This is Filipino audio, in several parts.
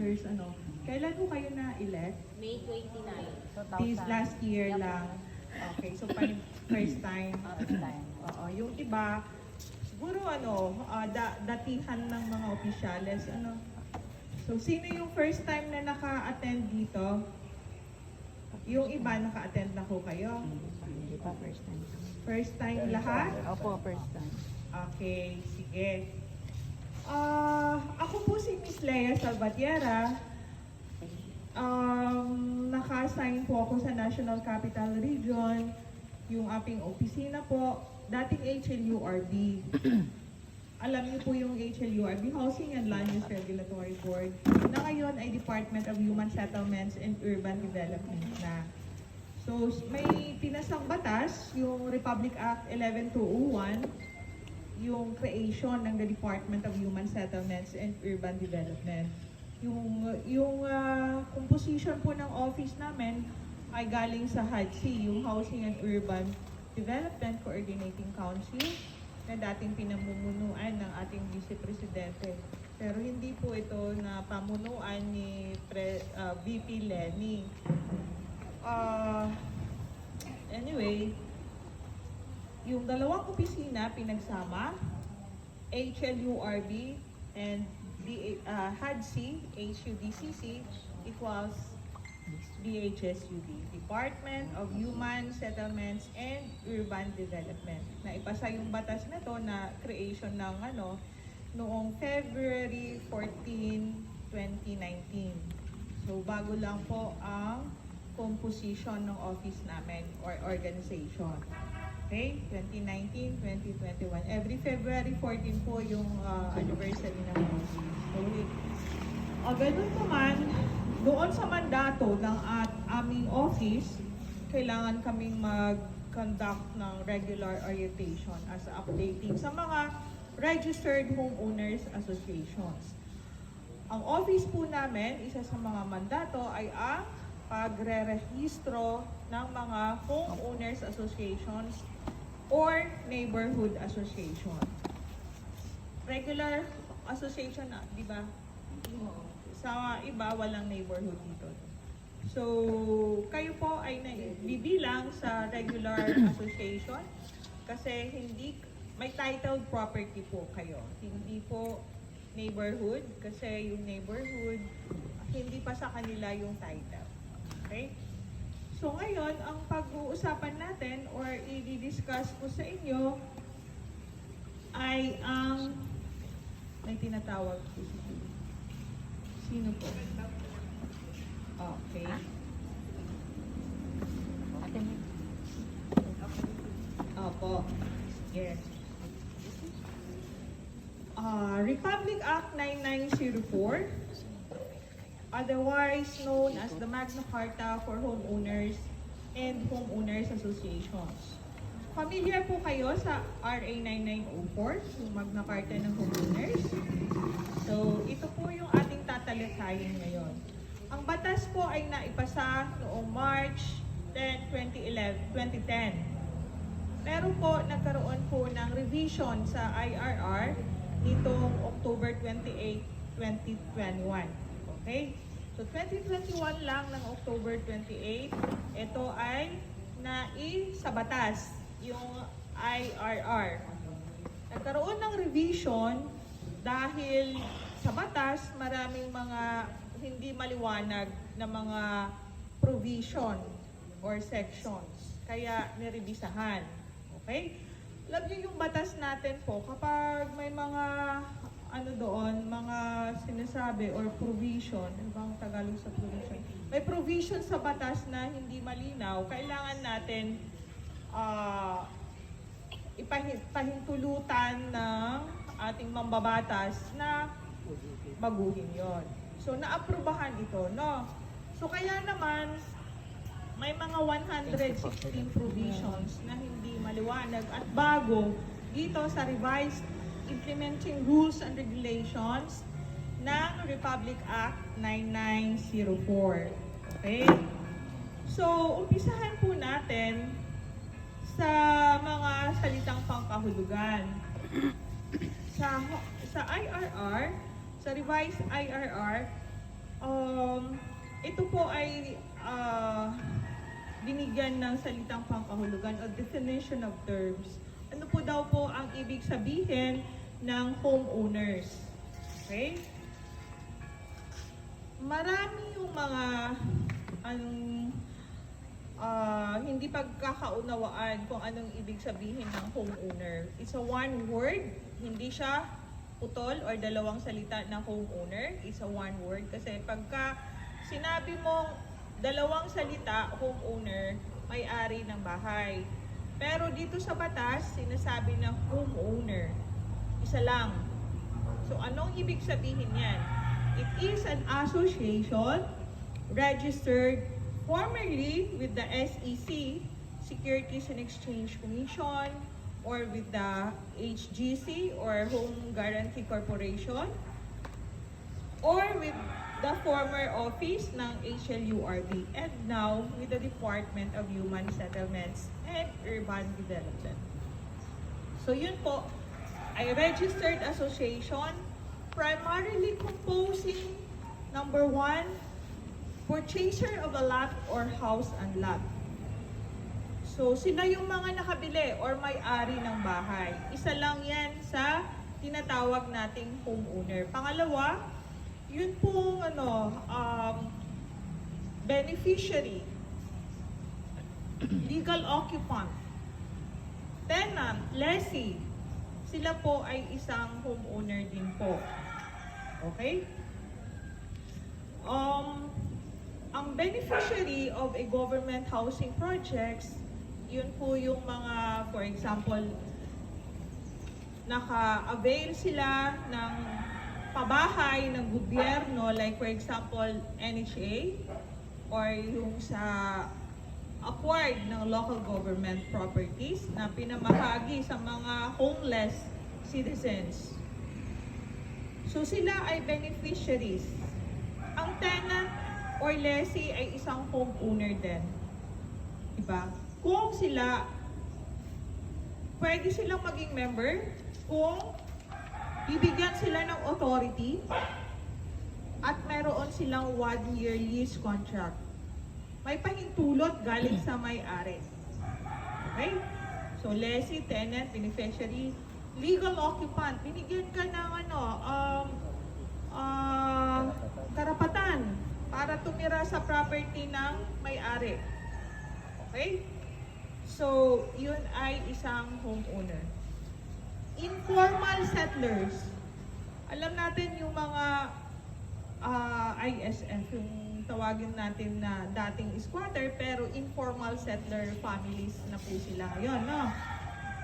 officers, ano. Kailan po kayo na-elect? May 29. This last year lang. Okay, so first time. First time. Oo, yung iba, siguro datihan ng mga opisyales, ano. So, sino yung first time na naka-attend dito? Yung iba, naka-attend na ko kayo? Hindi pa first time. First time lahat? Opo, first time. Okay, sige. Ako po si Miss Lea Salvatierra. Naka-assign po ako sa National Capital Region. Yung ating opisina po, dating HLURB. Alam niyo po yung HLURB, Housing and Land Use Regulatory Board, na ngayon ay Department of Human Settlements and Urban Development na. So, may pinasang batas, yung Republic Act 11201, yung creation ng the Department of Human Settlements and Urban Development. Yung composition po ng office namin ay galing sa HUDC, yung Housing and Urban Development Coordinating Council, na dating pinamumunuan ng ating Vice Presidente. Pero hindi po ito na pamunuan ni VP Lenny. Anyway, yung dalawang opisina pinagsama, HLURB and HUDC, HUDCC equals DHSUD, Department of Human Settlements and Urban Development. Naipasa yung batas na to na creation ng noong February 14, 2019. So bago lang po ang composition ng office namin or organization. Okay? 2019, 2021. Every February 14 po yung anniversary ng office. Okay. Ganun naman, doon sa mandato ng aming office, kailangan kaming mag-conduct ng regular orientation as updating sa mga registered homeowners associations. Ang office po namin, isa sa mga mandato ay ang pagre-rehistro ng mga homeowners associations or neighborhood association. Regular association, di ba? Sa iba, walang neighborhood dito. So, kayo po ay bibilang sa regular association kasi may titled property po kayo. Hindi po neighborhood kasi yung neighborhood, hindi pa sa kanila yung title. Okay? So, ngayon, ang pag-uusapan natin or i-discuss ko sa inyo ay ang may tinatawag po. Sino po? Okay. Opo. Yes. Republic Act 9904, otherwise known as the Magna Carta for Homeowners and Homeowners Associations. Familiar po kayo sa RA 9904, yung Magna Carta ng Homeowners? So, ito po yung ating tatalakayin ngayon. Ang batas po ay naipasa noong March 10, 2010. Pero po, nagkaroon po ng revision sa IRR nitong October 28, 2021. Okay? So, 2021 lang ng October 28, ito ay sa batas, yung IRR. Nagkaroon ng revision dahil sa batas, maraming mga hindi maliwanag na mga provision or sections. Kaya nirebisahan. Okay? Alam niyo yung batas natin po, kapag may mga mga sinasabi or provision, ano bang Tagalog sa provision? May provision sa batas na hindi malinaw, kailangan natin ipahintulutan ng ating mambabatas na baguhin yon. So, naaprubahan ito, no? So, kaya naman, may mga 116 provisions na hindi maliwanag at bago dito sa revised implementing rules and regulations ng Republic Act 9904. Okay? So, umpisahan po natin sa mga salitang pangkahulugan. Sa IRR, sa revised IRR, ito po ay binigyan ng salitang pangkahulugan o definition of terms. Ano po daw po ang ibig sabihin ng homeowners? Okay? Marami yung mga hindi pagkakaunawaan kung anong ibig sabihin ng homeowner. It's a one word, hindi siya putol or dalawang salita ng homeowner. It's a one word kasi pagka sinabi mong dalawang salita, homeowner, may-ari ng bahay. Pero dito sa batas, sinasabi ng homeowner, isa lang. So anong ibig sabihin yan? It is an association registered formerly with the SEC, Securities and Exchange Commission, or with the HGC or Home Guarantee Corporation, or with the former office ng HLURB, and now with the Department of Human Settlements and Urban Development. So yun po, ay registered association primarily composing, number 1, purchaser of a lot or house and lot. So sila yung mga nakabili or may-ari ng bahay. Isa lang yan sa tinatawag nating homeowner. Pangalawa, yun pong beneficiary, legal occupant, tenant, lessee. Sila po ay isang homeowner din po. Okay? Ang beneficiary of a government housing projects, yun po yung mga, for example, naka-avail sila ng pabahay ng gobyerno, like for example, NHA, or yung sa acquired ng local government properties na pinamahagi sa mga homeless citizens. So sila ay beneficiaries. Ang tenant or lessee ay isang homeowner din. Diba? Kung sila, pwede silang maging member kung bibigyan sila ng authority at meron silang 1-year lease contract. May pahintulot galing sa may-ari. Okay? So, lessee, tenant, beneficiary, legal occupant. Binigyan ka ng karapatan para tumira sa property ng may-ari. Okay? So, yun ay isang homeowner. Informal settlers. Alam natin yung mga ISF, yung tawagin natin na dating squatter, pero informal settler families na po sila ngayon, no?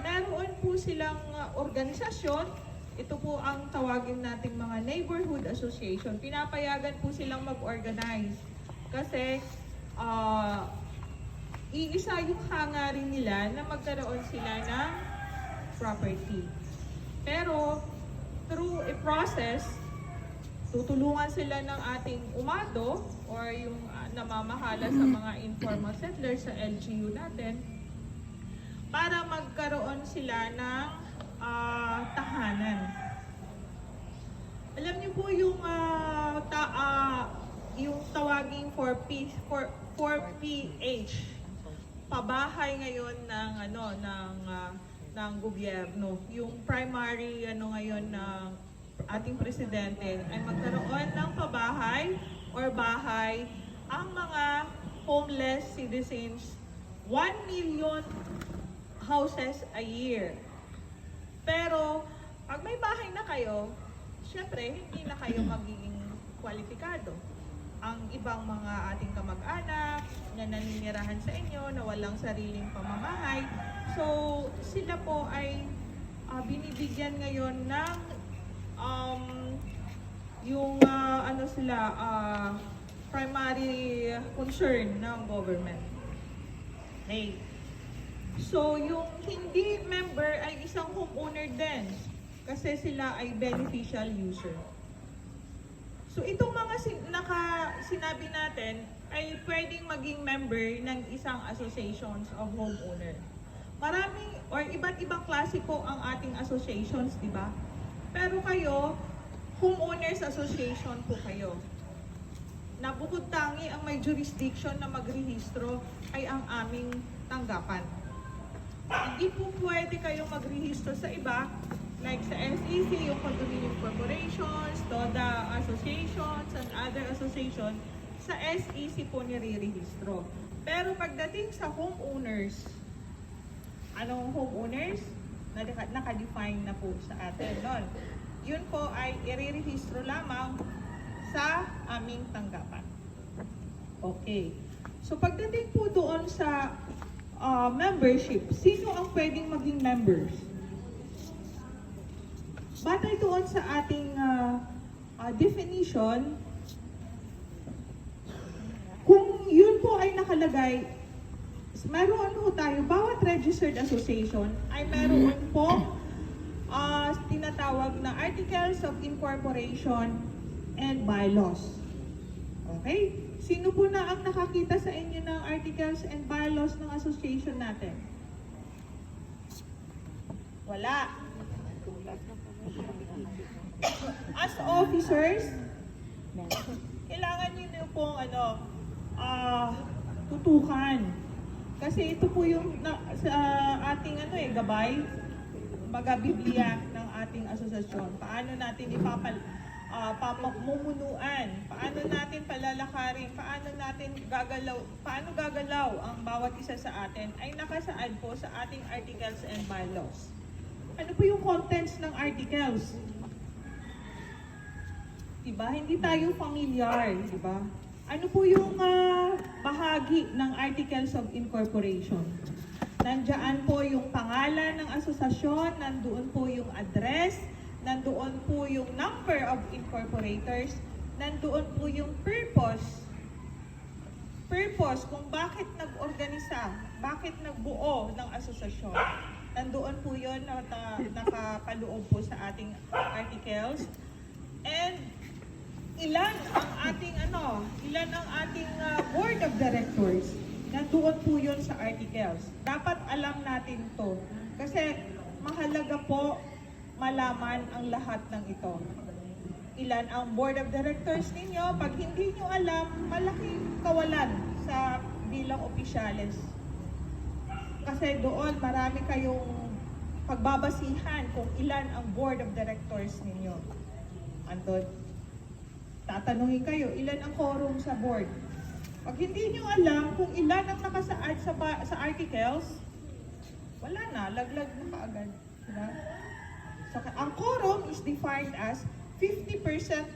Meron po silang organisasyon. Ito po ang tawagin nating mga neighborhood association. Pinapayagan po silang mag-organize kasi iisa yung hangarin nila na magkaroon sila ng property. Pero through a process, tutulungan sila ng ating umado or yung namamahala sa mga informal settlers sa LGU natin para magkaroon sila ng tahanan. Alam niyo po yung yung tawaging 4PH, pabahay ngayon ng gobyerno. Yung primary ngayon ng ating presidente ay magkaroon ng pabahay or bahay ang mga homeless citizens, 1 million houses a year. Pero pag may bahay na kayo, syempre hindi na kayo magiging kwalipikado. Ang ibang mga ating kamag-anak na naninirahan sa inyo na walang sariling pamamahay, so sila po ay binibigyan ngayon ng primary concern ng government. Okay. So, yung hindi member ay isang homeowner din kasi sila ay beneficial user. So, itong mga sinabi natin ay pwedeng maging member ng isang associations of homeowner. Maraming or iba't ibang klase po ang ating associations, di ba? Pero kayo, homeowners association po kayo. na bukod tangi ang may jurisdiction na magrehistro ay ang aming tanggapan. Hindi po pwede kayong magrehistro sa iba, like sa SEC, yung condominium corporations, TODA associations, and other associations, sa SEC po nire-rehistro. Pero pagdating sa homeowners, anong homeowners? Naka-define na po sa atin nun. Yun po ay i-rehistro lamang sa aming tanggapan. Okay. So pagdating po doon sa membership, sino ang pwedeng maging members? Batay doon sa ating definition, kung yun po ay nakalagay, meron po tayo, bawat registered association ay meron po tinatawag na Articles of Incorporation and Bylaws. Okay? Sino po na ang nakakita sa inyo ng Articles and Bylaws ng association natin? Wala. As officers, kailangan niyo pong tutukan. Kasi ito po yung sa ating gabay, Biblia ng ating asosasyon. Paano natin pamumunuan, paano natin palalakarin, paano gagalaw ang bawat isa sa atin ay nakasaad po sa ating Articles and Bylaws. Ano po yung contents ng articles? Diba? Hindi tayo familiar, diba? Ano po yung bahagi ng Articles of Incorporation? Nandiyan po yung pangalan ng asosasyon, nandoon po yung address, nandoon po yung number of incorporators, nandoon po yung purpose. Purpose kung bakit nag-organisa, bakit nagbuo ng asosasyon. Nandoon po yun na nakapaloob po sa ating articles. And ilan ang ating board of directors. Nandoon po yun sa articles. Dapat alam natin to. Kasi mahalaga po malaman ang lahat ng ito. Ilan ang board of directors ninyo? Pag hindi nyo alam, malaking kawalan sa bilang opisyales. Kasi doon marami kayong pagbabasihan kung ilan ang board of directors ninyo. Andun. Tatanungin kayo, ilan ang quorum sa board? Pag hindi nyo alam kung ilan ang nakasaad sa articles, wala na, laglag na kaagad. Diba? So, ang quorum is defined as 50%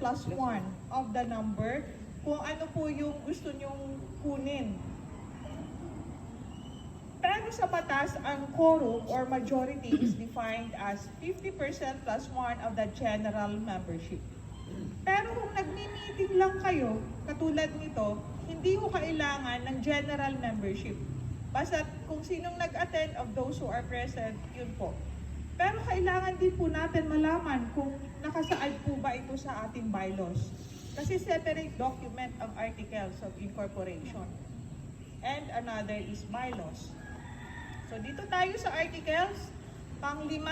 plus 1 of the number kung ano po yung gusto nyong kunin. Pero sa batas, ang quorum or majority is defined as 50% plus 1 of the general membership. Pero kung nagmi-meeting lang kayo, katulad nito, hindi ko kailangan ng general membership. Basta kung sinong nag-attend of those who are present, yun po. Pero kailangan din po natin malaman kung nakasaad po ba ito sa ating bylaws. Kasi separate document ang Articles of Incorporation. And another is bylaws. So dito tayo sa articles, pang-5,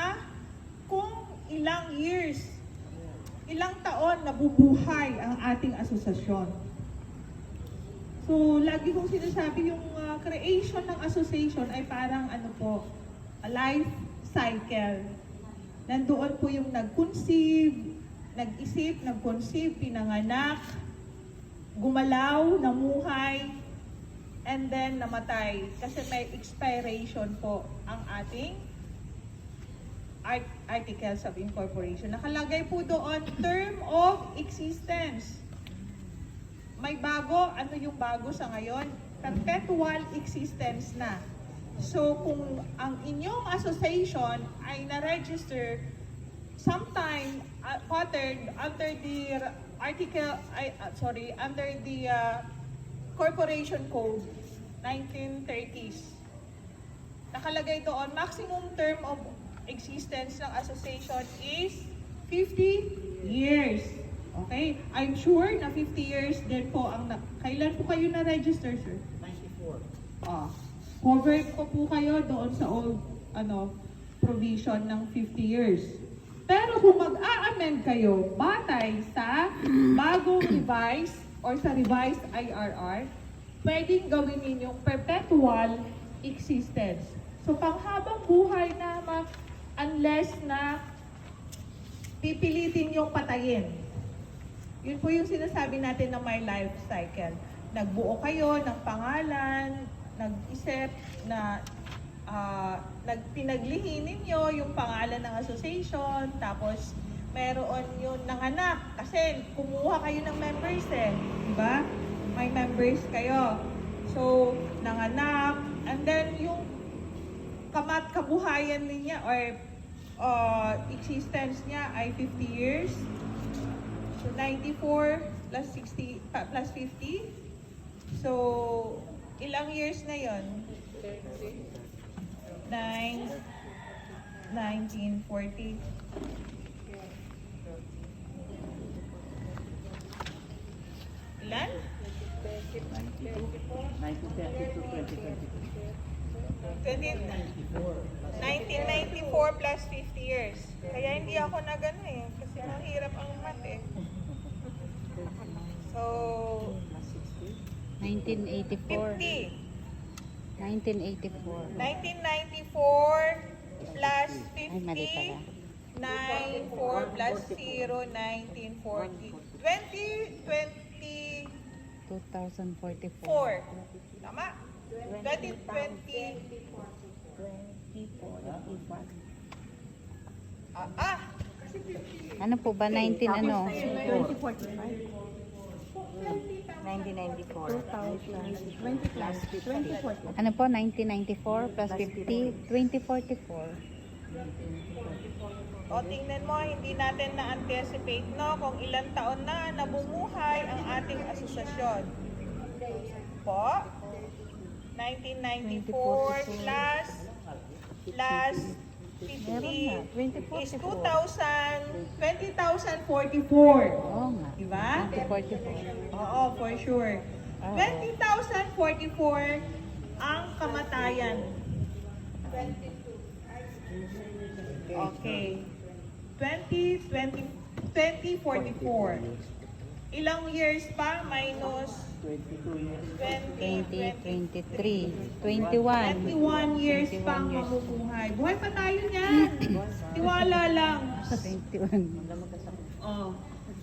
kung ilang years, ilang taon nabubuhay ang ating asosasyon. So, lagi kong sinasabi yung creation ng association ay parang a life cycle. Nandoon po yung nag-conceive, nag-isip, nag-conceive, pinanganak, gumalaw, namuhay, and then namatay. Kasi may expiration po ang ating Articles of Incorporation. Nakalagay po doon, term of existence. May bago, ano yung bago sa ngayon? Perpetual existence na. So kung ang inyong association ay na-register sometime patterned under the under the Corporation Code 1930s. Nakalagay doon, maximum term of existence ng association is 50 years. Okay? I'm sure na 50 years din po ang kailan po kayo na-register, sir? 94. Covered po kayo doon sa old provision ng 50 years. Pero kung mag-a-amend kayo batay sa bagong revised or sa revised IRR, pwedeng gawin ninyong perpetual existence. So, panghabang buhay na unless na pipilitin yung patayin. Yun po yung sinasabi natin na my life cycle. Nagbuo kayo ng pangalan, nag-isip na pinaglihin ninyo yung pangalan ng association, tapos meron yun ng anak. Kasi kumuha kayo ng members diba? May members kayo. So, nanganak, and then yung kabuhayan niya or existence niya ay 50 years. So, 94 plus 60 plus 50. So, ilang years na yon? 1940. Ilan? 1994 plus 50 years. Kaya hindi ako nagano kasi mahirap ang math So, 1984. 50. 1984. 1994 plus 50. Ay, mali pala. 94 plus 0, 1940. 2024. 2044. Tama? 2020. Ano po ba? 19 ano? 1994. 20 plus 2040. Ano po? 1994 plus 50? 2044. O tingnan mo, hindi natin na-anticipate kung ilang taon na nabumuhay ang ating asosasyon. Po, 1994 plus 50 is 20,044. Oo nga. Diba? 2044. Oo, for sure. 20,044 ang kamatayan. Okay. 2044. Ilang years pa minus 2023. 21. 21 years 21 pang years. mamumuhay. Buhay pa tayo niyan. Tiwala lang. 21. Oh.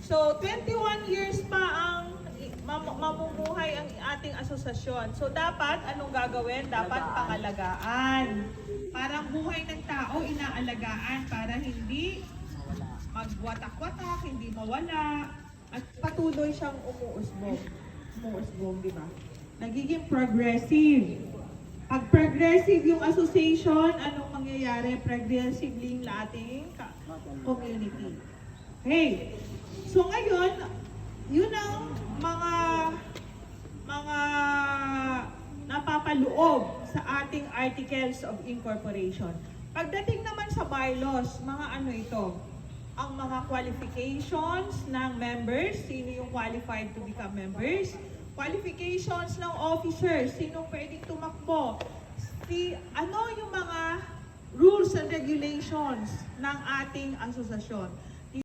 So, 21 years pa ang mamumuhay ang ating asosasyon. So, dapat, anong gagawin? Dapat pangalagaan. Parang buhay ng tao, inaalagaan para hindi magwatak-watak, hindi mawala, at patuloy siyang umuusbong. Umuusbong, di ba? Nagiging progressive. Pag progressive yung association, anong mangyayari? Progressively yung ating community. Okay. So ngayon, yun ang mga napapaloob sa ating articles of incorporation. Pagdating naman sa bylaws, mga ano ito? Ang mga qualifications ng members, sino yung qualified to become members? Qualifications ng officers, sino pwedeng tumakbo? Ano yung mga rules and regulations ng ating asosasyon?